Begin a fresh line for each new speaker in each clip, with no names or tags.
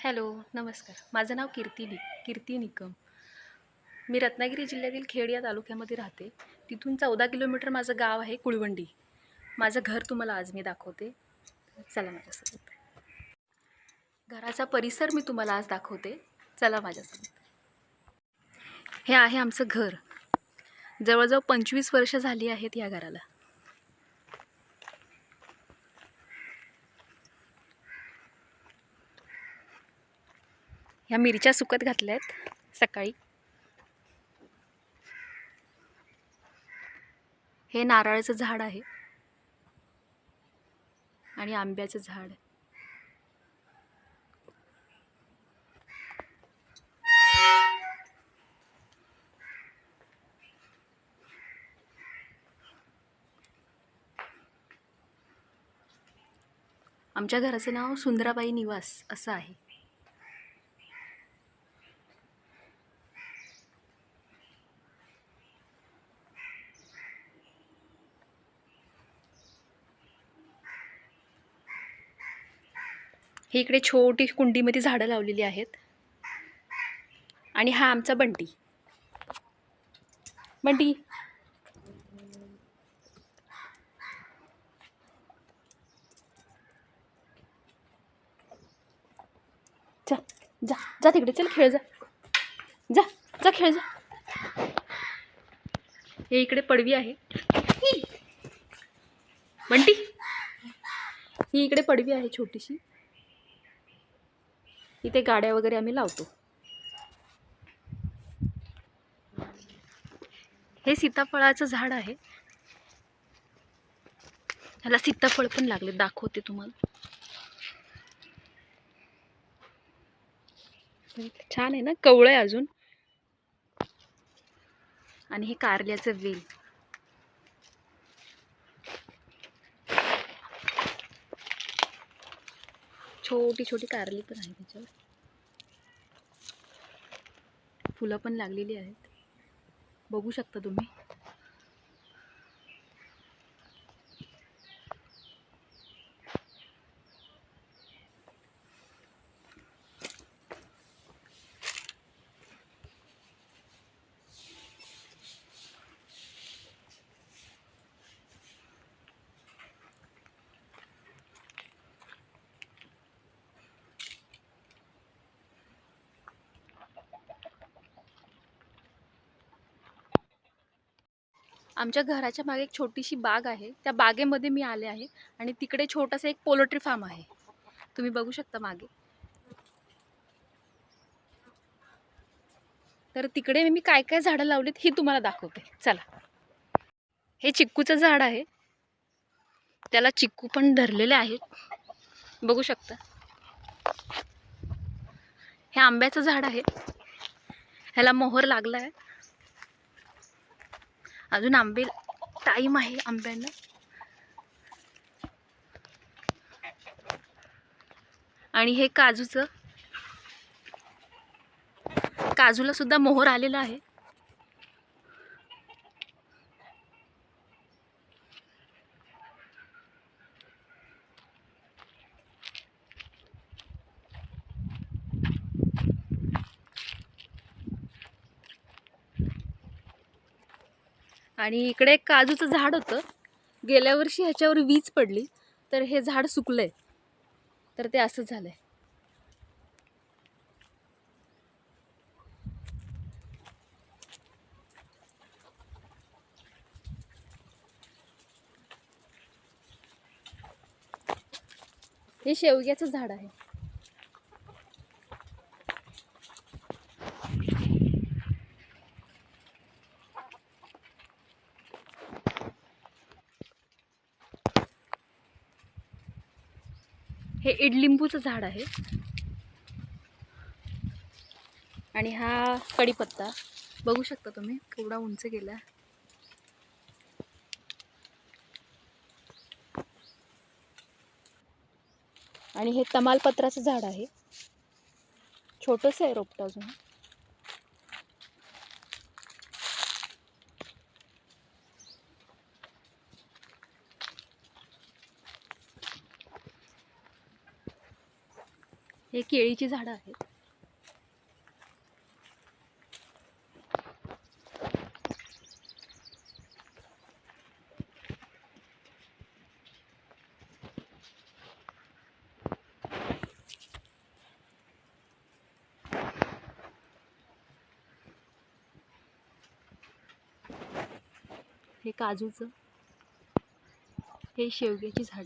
Hello, नमस्कार. माझं नाव कीर्ती निकम. मी रत्नागिरी जिल्ह्यातील खेड या तालुक्यामध्ये राहते. तिथून 14 किलोमीटर माझं गाव आहे कुळवंडी. माझं घर तुम्हाला आज मी दाखवते. चला माझ्यासोबत. घराचा परिसर मी तुम्हाला आज दाखवते. चला माझ्यासोबत. हे आहे आमचं घर. जवळजवळ 25 वर्ष झाली आहेत या घराला. ह्या मिरच्या सुकत घातल्या आहेत सकाळी. हे नारळाचं झाड आहे आणि आंब्याचं झाड. आमच्या घराचं नाव सुंदराबाई निवास असं आहे. हे इकडे छोटी कुंडीमध्ये झाडं लावलेली आहेत. आणि हा आमचा बंटी. बंटी जा जा जा तिकडे, चल खेळ जा. जा जा खेळ जा. हे इकडे पडवी आहे. बंटी, ही इकडे पडवी आहे छोटीशी. इथे गाड्या वगैरे आम्ही लावतो. हे सीताफळाचं झाड आहे. ह्याला सीताफळ पण लागले, दाखवते तुम्हाला. छान आहे ना, कवळं आहे अजून. आणि हे कारल्याचं वेल. छोटी छोटी कारली पण आहे त्याच्यावर. फुलं पण लागलेली आहेत, बघू शकता तुम्ही. आमच्या घराच्या मागे एक छोटीशी बाग आहे. त्या बागेमध्ये मी आले आहे. आणि तिकडे छोटासा एक पोल्ट्री फार्म आहे, तुम्ही बघू शकता मागे. तर तिकडे मी काय काय झाडं लावलीत ही तुम्हाला दाखवते. चला. हे चिक्कूचं झाड आहे. त्याला चिक्कू पण धरलेले आहेत, बघू शकता. हे आंब्याचं झाड आहे. ह्याला मोहर लागला आहे. अजून आंबे टाईम आहे आंब्यांना. आणि हे काजूला सुद्धा मोहर आलेला आहे. आणि इकडे एक काजूचं झाड होतं. गेल्या वर्षी ह्याच्यावर वीज पडली, तर हे झाड सुकलंय. तर ते असं झालंय. हे शेवग्याचं झाड आहे. हे इडलिंबूचं झाड आहे. आणि हा कढीपत्ता बघू शकता तुम्ही, केवढा उंच गेला. आणि हे तमालपत्राचं झाड आहे. छोटंसं आहे रोपटं अजून. हे केळीची झाडं आहेत. हे काजूचं, हे शेवग्याची झाड.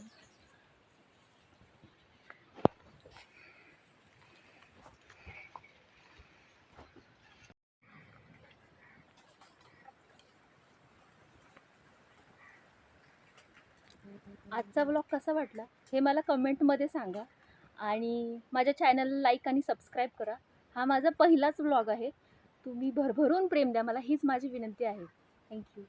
आजचा ब्लॉग कसा वाटला हे मला कमेंटमध्ये सांगा आणि माझ्या चॅनलला लाईक आणि सबस्क्राईब करा. हा माझा पहिलाच ब्लॉग आहे. तुम्ही भरभरून प्रेम द्या, मला हीच माझी विनंती आहे. थँक्यू.